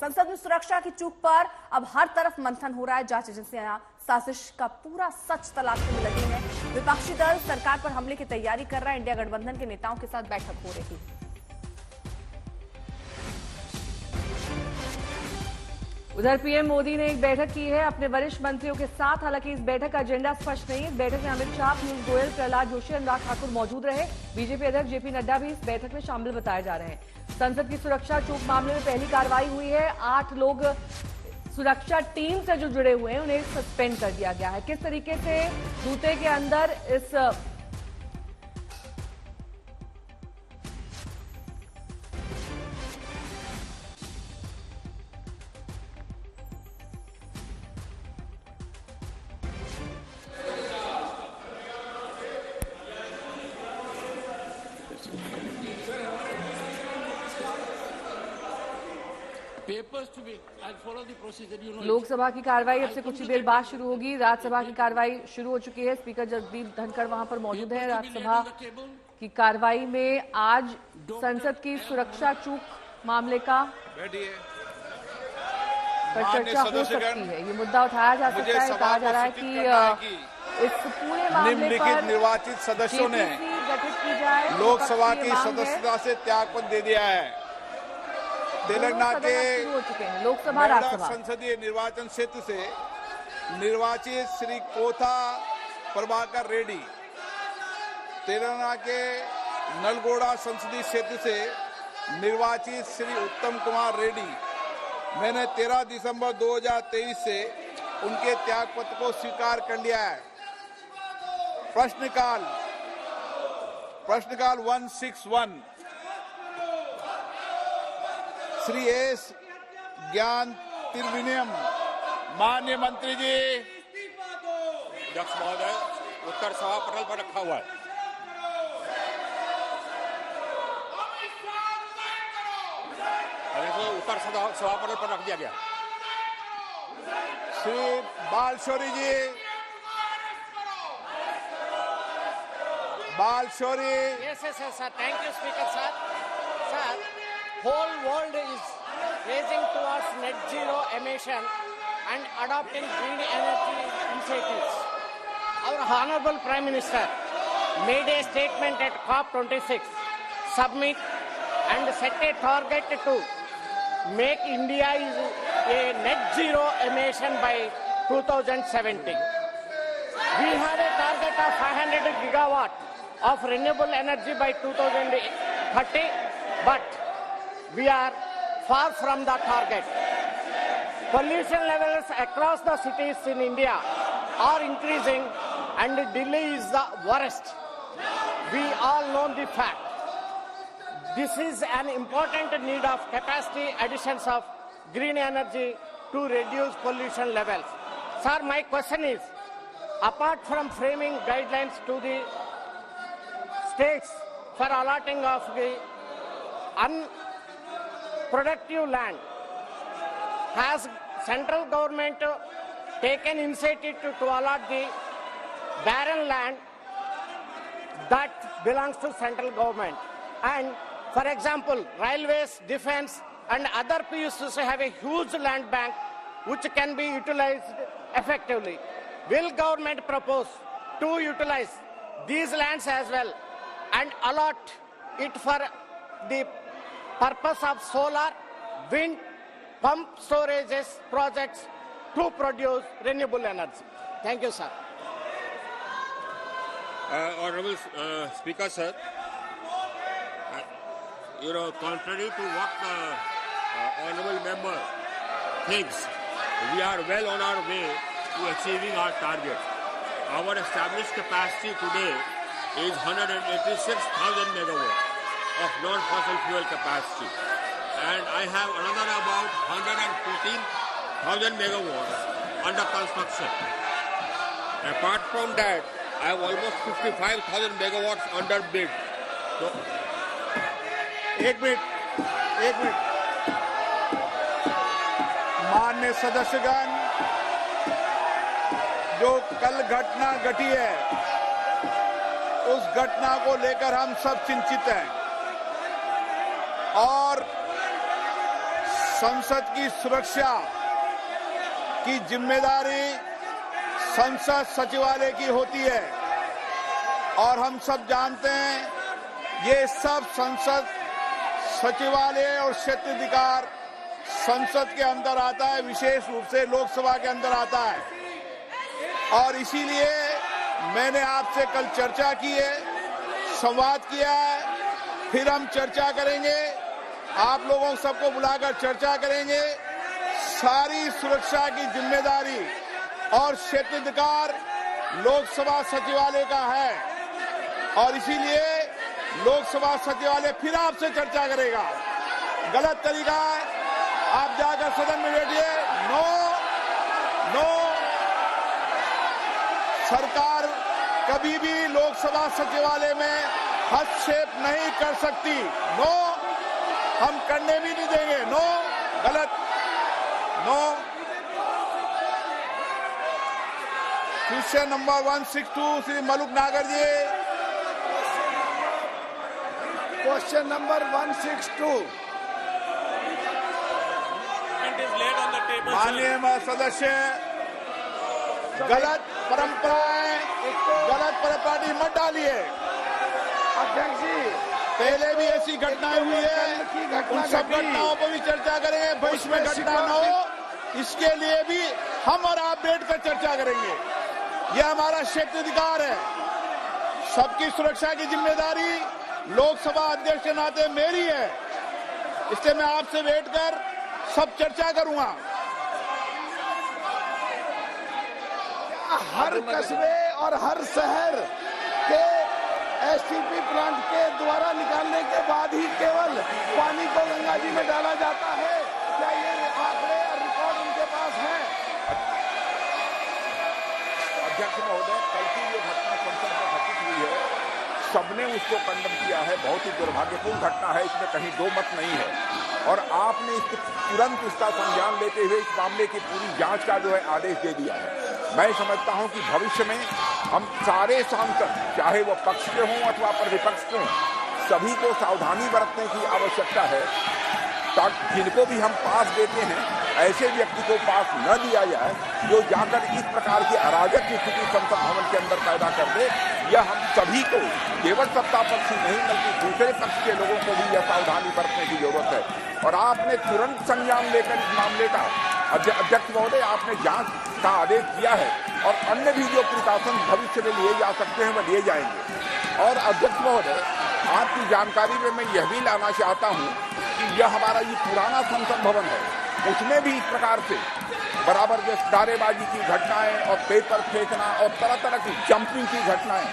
संसद में सुरक्षा की चूक पर अब हर तरफ मंथन हो रहा है। जांच एजेंसियां साजिश का पूरा सच तलाशने में लगी है। विपक्षी दल सरकार पर हमले की तैयारी कर रहा है। इंडिया गठबंधन के नेताओं के साथ बैठक हो रही है। उधर पीएम मोदी ने एक बैठक की है अपने वरिष्ठ मंत्रियों के साथ। हालांकि इस बैठक का एजेंडा स्पष्ट नहीं है। बैठक में अमित शाह, पीयूष गोयल, प्रहलाद जोशी, अनुराग ठाकुर मौजूद रहे। बीजेपी अध्यक्ष जेपी नड्डा भी इस बैठक में शामिल बताए जा रहे हैं। संसद की सुरक्षा चूक मामले में पहली कार्रवाई हुई है। 8 लोग सुरक्षा टीम से जो जुड़े हुए हैं उन्हें सस्पेंड कर दिया गया है। किस तरीके से जूते के अंदर इस लोकसभा की कार्रवाई अब से कुछ ही देर बाद शुरू होगी। राज्यसभा की कार्रवाई शुरू हो चुकी है। स्पीकर जगदीप धनखड़ वहां पर मौजूद है। राज्यसभा की कार्रवाई में आज संसद की सुरक्षा चूक मामले का पर चर्चा हो सकती है। ये मुद्दा उठाया जा सकता है। कहा जा रहा है कि इस पूरे मामले पर निर्वाचित सदस्यों ने गठित की जाए। लोकसभा की सदस्यता से त्यागपत्र दे दिया है। तेलंगाना के लोकसभा राज्यसभा संसदीय निर्वाचन क्षेत्र से निर्वाचित श्री कोथा प्रभाकर रेड्डी, तेलंगाना के नलगोड़ा संसदीय क्षेत्र से निर्वाचित श्री उत्तम कुमार रेड्डी, मैंने 13 दिसंबर 2023 से उनके त्यागपत्र को स्वीकार कर लिया है। प्रश्नकाल 161 श्री एस ज्ञान तिरविनियम। माननीय मंत्री जी। अध्यक्ष महोदय, उत्तर सभा पटल पर रखा हुआ है। उत्तर सभा पटल पर रख दिया गया। श्री बालशौरी जी, बालशौरी। Yes, sir. Thank you, Speaker, sir. Sir, whole world is racing towards net zero emission and adopting green energy initiatives. Our Honorable Prime Minister made a statement at COP26 summit and set a target to make India a net zero emission by 2070. We have a target of 500 gigawatt of renewable energy by 2030, but we are far from the target. Pollution levels across the cities in India are increasing and Delhi is the worst. We all know the fact. This is an important need of capacity additions of green energy to reduce pollution levels. Sir, my question is, apart from framing guidelines to the states for allotting of the unproductive land, has central government taken initiative to allot the barren land that belongs to central government? And for example, railways, defense and other PSUs have a huge land bank which can be utilized effectively. Will government propose to utilize these lands as well and allot it for the purpose of solar, wind, pump storages projects to produce renewable energy? Thank you, sir. Honorable Speaker, sir, contrary to what the honorable member thinks, we are well on our way to achieving our target. Our established capacity today is 186,000 megawatts of non-fossil fuel capacity, and I have another about 114,000 megawatts under construction. Apart from that, I have almost 55,000 megawatts under bid. So, एक minute माननीय सदस्यगण, जो कल घटना घटी है उस घटना को लेकर हम सब चिंतित हैं और संसद की सुरक्षा की जिम्मेदारी संसद सचिवालय की होती है और हम सब जानते हैं ये सब संसद सचिवालय और क्षेत्राधिकार संसद के अंदर आता है, विशेष रूप से लोकसभा के अंदर आता है। और इसीलिए मैंने आपसे कल चर्चा की है, संवाद किया है, फिर हम चर्चा करेंगे, आप लोगों सबको बुलाकर चर्चा करेंगे। सारी सुरक्षा की जिम्मेदारी और क्षेत्राधिकार लोकसभा सचिवालय का है और इसीलिए लोकसभा सचिवालय फिर आपसे चर्चा करेगा। गलत तरीका है, आप जाकर सदन में बैठिए। नो नो, सरकार कभी भी लोकसभा सचिवालय में हस्तक्षेप नहीं कर सकती। नो, हम करने भी नहीं देंगे। नो, गलत। No. Question number 162 Shri Maluk Nagar ji. Question number 162। माननीय सदस्य, गलत परंपराएं, गलत परंपरा मत डालिए। अध्यक्ष जी, पहले भी ऐसी घटनाएं हुई है, उन सब घटनाओं पर भी चर्चा करेंगे। भविष्य में घटना न हो इसके लिए भी हम और आप बैठकर चर्चा करेंगे। यह हमारा क्षेत्राधिकार है। सबकी सुरक्षा की जिम्मेदारी लोकसभा अध्यक्ष के नाते मेरी है, इसलिए मैं आपसे बैठकर सब चर्चा करूंगा। हर कस्बे और हर शहर के एसटीपी प्लांट के द्वारा निकालने के बाद ही केवल पानी को गंगा जी में डाला जाता है? क्या ये आंकड़े और रिकॉर्ड उनके पास है? अध्यक्ष महोदय, कल की जो घटना संसद में घटित हुई है, सबने उसको कंडम किया है। बहुत ही दुर्भाग्यपूर्ण घटना है, इसमें कहीं दो मत नहीं है। और आपने इसको तुरंत इसका संज्ञान लेते हुए इस मामले की पूरी जांच का जो है आदेश दे दिया है। मैं समझता हूं कि भविष्य में हम सारे सांसद, चाहे वो पक्ष के हों अथवा प्रतिपक्ष के हों, सभी को सावधानी बरतने की आवश्यकता है ताकि जिनको भी हम पास देते हैं ऐसे व्यक्ति को पास न दिया जाए जो जाकर इस प्रकार की अराजक की स्थिति संसद भवन के अंदर पैदा कर दे। यह हम सभी को, केवल सत्ता पक्ष ही नहीं बल्कि दूसरे पक्ष के लोगों को भी यह सावधानी बरतने की जरूरत है। और आपने तुरंत संज्ञान लेकर इस मामले का, अध्यक्ष महोदय, आपने जांच का आदेश दिया है और अन्य भी जो प्रिकॉशन भविष्य में लिए जा सकते हैं वह लिए जाएंगे। और अध्यक्ष महोदय, आपकी जानकारी में मैं यह भी लाना चाहता हूं कि यह हमारा ये पुराना संसद भवन है, उसमें भी इस प्रकार से बराबर जो नारेबाजी की घटनाएं और पेपर फेंकना और तरह तरह की जंपिंग की घटनाएं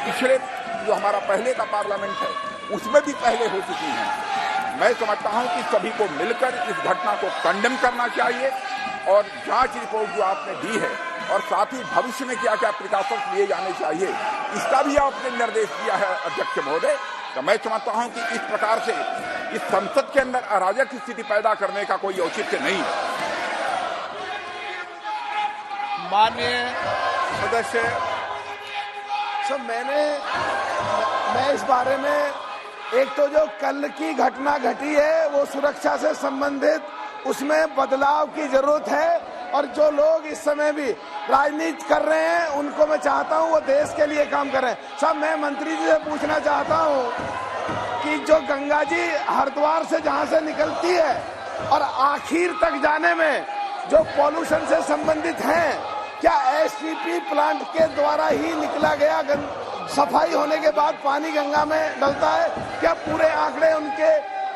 पिछले जो हमारा पहले का पार्लियामेंट है उसमें भी पहले हो चुकी हैं। मैं समझता हूं कि सभी को मिलकर इस घटना को कंडेम करना चाहिए और जांच रिपोर्ट जो आपने दी है और साथ ही भविष्य में क्या क्या प्रिकॉशंस लिए जाने चाहिए इसका भी आपने निर्देश दिया है अध्यक्ष महोदय। तो मैं समझता हूं कि इस प्रकार से इस संसद के अंदर अराजक की स्थिति पैदा करने का कोई औचित्य नहीं है। माननीय सदस्य, सब मैं इस बारे में, एक तो जो कल की घटना घटी है वो सुरक्षा से संबंधित, उसमें बदलाव की जरूरत है और जो लोग इस समय भी राजनीति कर रहे हैं उनको मैं चाहता हूं वो देश के लिए काम कर रहे हैं। सब मैं मंत्री जी से पूछना चाहता हूं कि जो गंगा जी हरिद्वार से जहां से निकलती है और आखिर तक जाने में जो पॉल्यूशन से संबंधित हैं, क्या एसटीपी प्लांट के द्वारा ही निकला गया सफाई होने के बाद पानी गंगा में डलता है? क्या पूरे आंकड़े उनके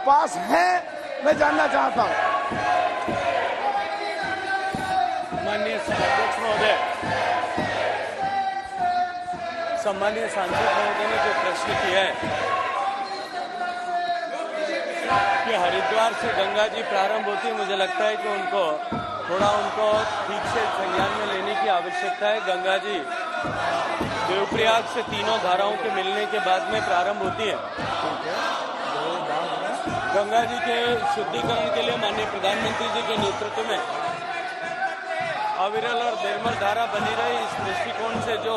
पास हैं? मैं जानना चाहता हूं। माननीय अध्यक्ष महोदय, सम्मानीय सांसद महोदय ने जो प्रश्न किया है कि हरिद्वार से गंगा जी प्रारंभ होती है, मुझे लगता है कि उनको ठीक से संज्ञान में लेने की आवश्यकता है। गंगा जी देवप्रयाग से तीनों धाराओं के मिलने के बाद में प्रारंभ होती है। गंगा जी के शुद्धिकरण के लिए माननीय प्रधानमंत्री जी के नेतृत्व में अविरल और निर्मल धारा बनी रही, इस दृष्टिकोण से जो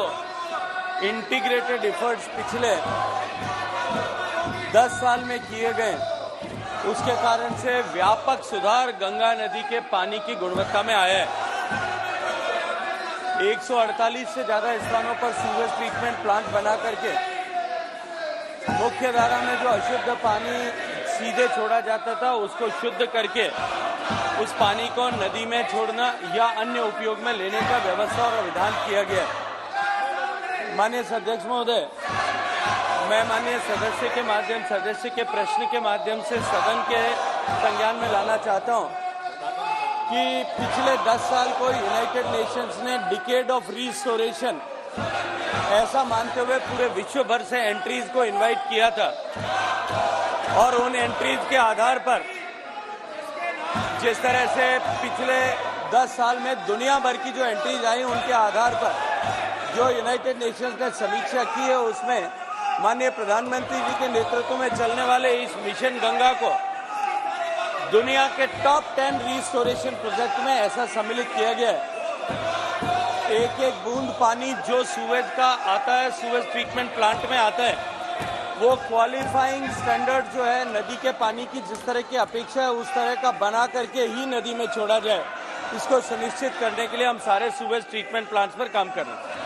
इंटीग्रेटेड एफर्ट्स पिछले 10 साल में किए गए उसके कारण से व्यापक सुधार गंगा नदी के पानी की गुणवत्ता में आया है। 148 से ज्यादा स्थानों पर सीवेज ट्रीटमेंट प्लांट बना करके मुख्य धारा में जो अशुद्ध पानी सीधे छोड़ा जाता था उसको शुद्ध करके उस पानी को नदी में छोड़ना या अन्य उपयोग में लेने का व्यवस्था और विधान किया गया। माननीय अध्यक्ष महोदय, मैं माननीय सदस्य के प्रश्न के माध्यम से सदन के संज्ञान में लाना चाहता हूं कि पिछले 10 साल को यूनाइटेड नेशंस ने डिकेड ऑफ रिस्टोरेशन ऐसा मानते हुए पूरे विश्व भर से एंट्रीज को इनवाइट किया था और उन एंट्रीज के आधार पर जिस तरह से पिछले 10 साल में दुनिया भर की जो एंट्रीज आई उनके आधार पर जो यूनाइटेड नेशंस ने समीक्षा की है उसमें माननीय प्रधानमंत्री जी के नेतृत्व में चलने वाले इस मिशन गंगा को दुनिया के टॉप 10 रिस्टोरेशन प्रोजेक्ट में ऐसा सम्मिलित किया गया है। एक एक बूंद पानी जो सूवेज का आता है, सूवेज ट्रीटमेंट प्लांट में आता है, वो क्वालिफाइंग स्टैंडर्ड जो है नदी के पानी की जिस तरह की अपेक्षा है उस तरह का बना करके ही नदी में छोड़ा जाए। इसको सुनिश्चित करने के लिए हम सारे सूवेज ट्रीटमेंट प्लांट्स पर काम कर रहे हैं।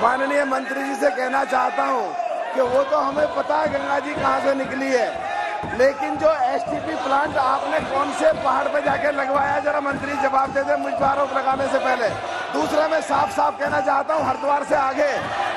माननीय मंत्री जी से कहना चाहता हूं कि वो तो हमें पता है गंगा जी कहां से निकली है, लेकिन जो एसटीपी प्लांट आपने कौन से पहाड़ पे जाके लगवाया, जरा मंत्री जवाब दे दे मुझ पर आरोप लगाने से पहले। दूसरा, मैं साफ साफ कहना चाहता हूं, हरिद्वार से आगे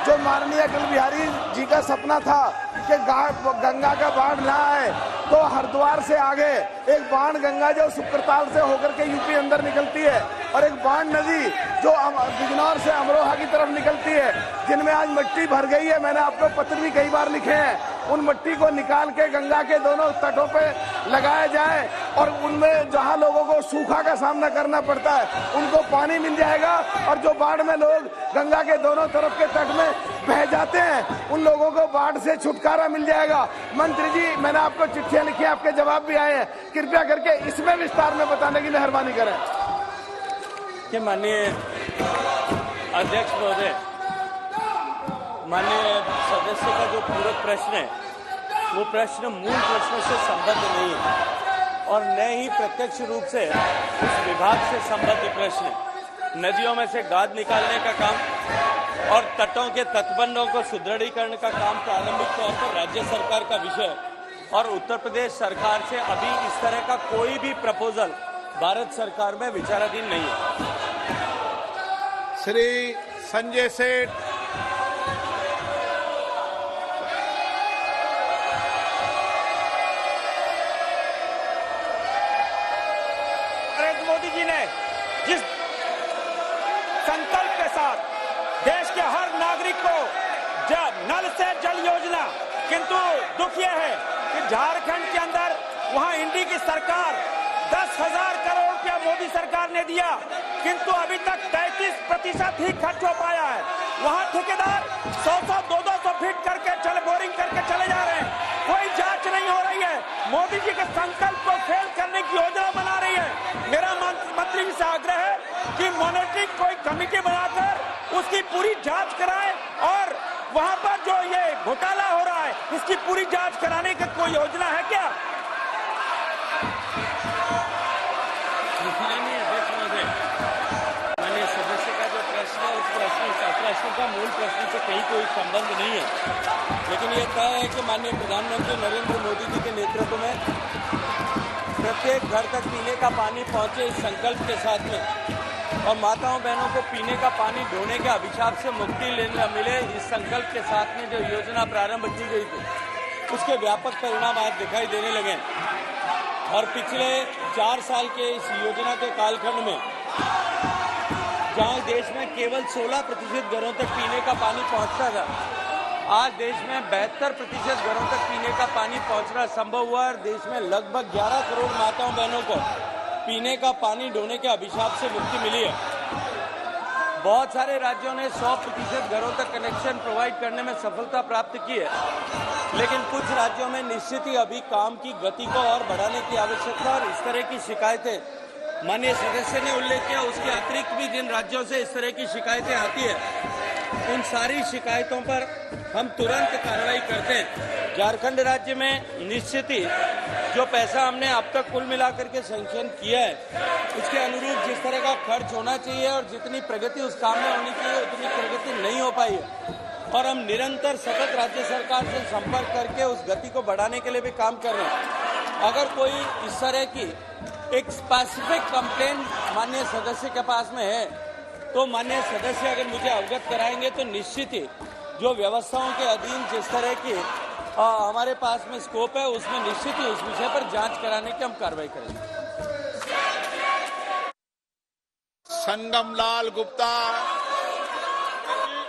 जो माननीय अटल बिहारी जी का सपना था कि गंगा का बाढ़ ना आए, तो हरिद्वार से आगे एक बाण गंगा जो सुक्रताल से होकर के यूपी अंदर निकलती है और एक बाण नदी जो बिजनौर से अमरोहा की तरफ निकलती है, जिनमें आज मिट्टी भर गई है। मैंने आपको पत्र भी कई बार लिखे हैं। उन मिट्टी को निकाल के गंगा के दोनों तटों पे लगाया जाए और उनमें जहां लोगों को सूखा का सामना करना पड़ता है उनको पानी मिल जाएगा, और जो बाढ़ में लोग गंगा के दोनों तरफ के तट में बह जाते हैं उन लोगों को बाढ़ से छुटकारा मिल जाएगा। मंत्री जी, मैंने आपको चिट्ठियां लिखी, आपके जवाब भी आए हैं, कृपया करके इसमें विस्तार में बताने की मेहरबानी करें। माननीय अध्यक्ष महोदय, माननीय सदस्य का जो पूरक प्रश्न है वो प्रश्न मूल प्रश्न से संबद्ध नहीं है और न ही प्रत्यक्ष रूप से उस विभाग से संबद्ध प्रश्न है। नदियों में से गाद निकालने का काम और तटों के तटबंधों को सुदृढ़ीकरण का काम प्रारंभिक तौर पर राज्य सरकार का विषय है और उत्तर प्रदेश सरकार से अभी इस तरह का कोई भी प्रपोजल भारत सरकार में विचाराधीन नहीं है। श्री संजय सेठ। नरेंद्र मोदी जी ने जिस संकल्प के साथ देश के हर नागरिक को नल से जल योजना, किंतु दुख यह है कि झारखंड के अंदर वहां इंडी की सरकार 10,000 करोड़ रुपया मोदी सरकार ने दिया, किंतु अभी तक 33% ही खर्च हो पाया है। वहां ठेकेदार 100-100, 200 फीट करके बोरिंग करके चले जा रहे हैं, कोई जांच नहीं हो रही है। मोदी जी के संकल्प को फेल करने की योजना बना रही है। मेरा मंत्री जी से आग्रह है कि मॉनिटरिंग कोई कमेटी बनाकर उसकी पूरी जांच कराए और वहां पर जो ये घोटाला हो रहा है इसकी पूरी जांच कराने की कोई योजना है क्या? माननीय सदस्य का जो प्रश्न है उस प्रश्न का मूल प्रश्न से कहीं कोई संबंध नहीं है, लेकिन ये तय है कि माननीय प्रधानमंत्री नरेंद्र मोदी जी के नेतृत्व में प्रत्येक घर तक पीने का पानी पहुंचे इस संकल्प के साथ में और माताओं बहनों को पीने का पानी ढोने के अभिशाप से मुक्ति लेने मिले, इस संकल्प के साथ में जो योजना प्रारंभ की गई थी उसके व्यापक परिणाम आज दिखाई देने लगे और पिछले 4 साल के इस योजना के कालखंड में जहां देश में केवल 16% घरों तक पीने का पानी पहुंचता था, आज देश में 72% घरों तक पीने का पानी पहुंचना संभव हुआ और देश में लगभग 11 करोड़ माताओं बहनों को पीने का पानी ढोने के अभिशाप से मुक्ति मिली है। बहुत सारे राज्यों ने 100% घरों तक कनेक्शन प्रोवाइड करने में सफलता प्राप्त की है, लेकिन कुछ राज्यों में निश्चित ही अभी काम की गति को और बढ़ाने की आवश्यकता और इस तरह की शिकायतें माननीय सदस्य ने उल्लेख किया, उसके अतिरिक्त भी जिन राज्यों से इस तरह की शिकायतें आती है उन सारी शिकायतों पर हम तुरंत कार्रवाई करते हैं। झारखंड राज्य में निश्चित ही जो पैसा हमने अब तक कुल मिलाकर के सैंक्शन किया है, उसके अनुरूप जिस तरह का खर्च होना चाहिए और जितनी प्रगति उस काम में होनी चाहिए उतनी प्रगति नहीं हो पाई है। और हम निरंतर सतत राज्य सरकार से संपर्क करके उस गति को बढ़ाने के लिए भी काम कर रहे हैं। अगर कोई इस तरह की एक स्पेसिफिक कंप्लेन माननीय सदस्य के पास में है तो माननीय सदस्य अगर मुझे अवगत कराएंगे तो निश्चित ही जो व्यवस्थाओं के अधीन जिस तरह की हमारे पास में स्कोप है उसमें निश्चित ही उस विषय पर जांच कराने की हम कार्रवाई करेंगे। संगम लाल गुप्ता।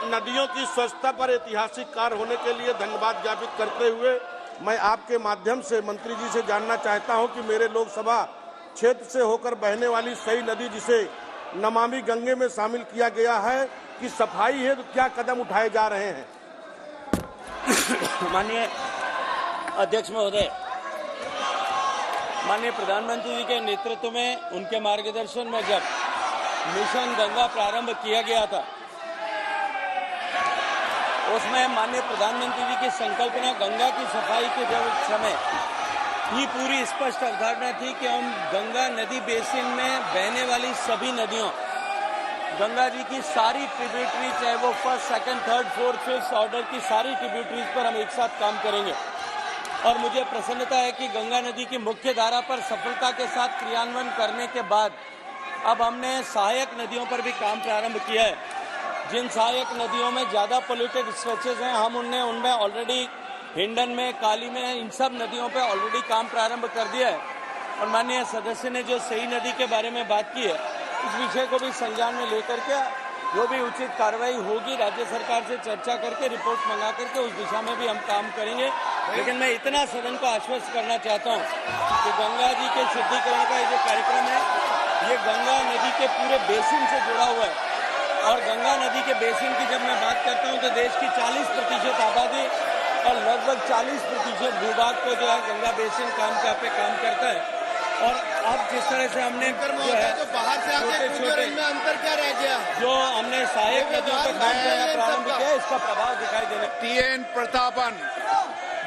नदियों की स्वच्छता पर ऐतिहासिक कार्य होने के लिए धन्यवाद ज्ञापित करते हुए मैं आपके माध्यम से मंत्री जी से जानना चाहता हूं कि मेरे लोकसभा क्षेत्र से होकर बहने वाली सई नदी जिसे नमामि गंगे में शामिल किया गया है कि सफाई है तो क्या कदम उठाए जा रहे हैं? माननीय अध्यक्ष महोदय, माननीय प्रधानमंत्री जी के नेतृत्व में उनके मार्गदर्शन में जब मिशन गंगा प्रारंभ किया गया था उसमें माननीय प्रधानमंत्री जी की संकल्पना गंगा की सफाई के जब समय ही पूरी स्पष्ट अवधारणा थी कि हम गंगा नदी बेसिन में बहने वाली सभी नदियों, गंगा जी की सारी ट्रिब्यूटरी, चाहे वो first, second, third, fourth, fifth order की सारी ट्रिब्यूटरीज पर हम एक साथ काम करेंगे। और मुझे प्रसन्नता है कि गंगा नदी की मुख्य धारा पर सफलता के साथ क्रियान्वयन करने के बाद अब हमने सहायक नदियों पर भी काम प्रारंभ किया है। जिन सहायक नदियों में ज्यादा पोल्यूटेड स्ट्रेचेज हैं हम उनमें ऑलरेडी हिंडन में, काली में, इन सब नदियों पे ऑलरेडी काम प्रारंभ कर दिया है। और माननीय सदस्य ने जो सई नदी के बारे में बात की है इस विषय को भी संज्ञान में लेकर के जो भी उचित कार्रवाई होगी राज्य सरकार से चर्चा करके रिपोर्ट मंगा करके उस दिशा में भी हम काम करेंगे। लेकिन मैं इतना सदन को आश्वस्त करना चाहता हूँ कि गंगा जी के शुद्धिकरण का ये जो कार्यक्रम है ये गंगा नदी के पूरे बेसिन से जुड़ा हुआ है। और गंगा नदी के बेसिन की जब मैं बात करता हूँ तो देश की 40% आबादी और लगभग 40% भूभाग को जो है गंगा बेसिन पे काम करता है। और अब जिस तरह से हमने जो है छोटे-छोटे अंतर क्या रह गया? जो हमने सहायक नदियों पर काम करना प्रारंभ किया इसका प्रभाव दिखाई देने। TN प्रतापन,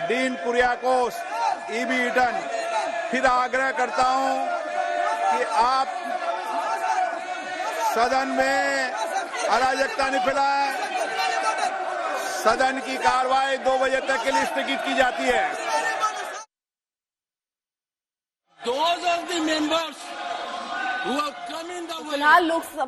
डीन कुरियाकोस, EB ईटन, फिर आग्रह करता हूं कि आप सदन में अराजकता नहीं फैलाएं। सदन की कार्रवाई 2 बजे तक के लिए स्थगित की जाती है। Those are the members who have come in the way. फिलहाल लोकसभा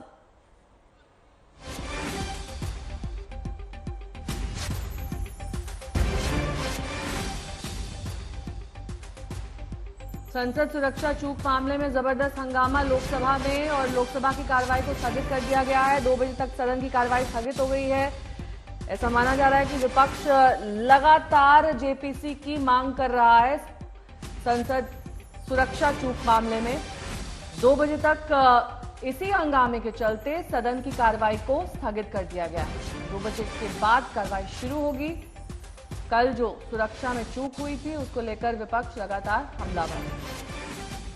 संसद सुरक्षा चूक मामले में जबरदस्त हंगामा लोकसभा में और लोकसभा की कार्रवाई को स्थगित कर दिया गया है। 2 बजे तक सदन की कार्रवाई स्थगित हो गई है। ऐसा माना जा रहा है कि विपक्ष लगातार जेपीसी की मांग कर रहा है। संसद सुरक्षा चूक मामले में 2 बजे तक इसी हंगामे के चलते सदन की कार्रवाई को स्थगित कर दिया गया है। 2 बजे के बाद कार्रवाई शुरू होगी। कल जो सुरक्षा में चूक हुई थी उसको लेकर विपक्ष लगातार हमलावर है।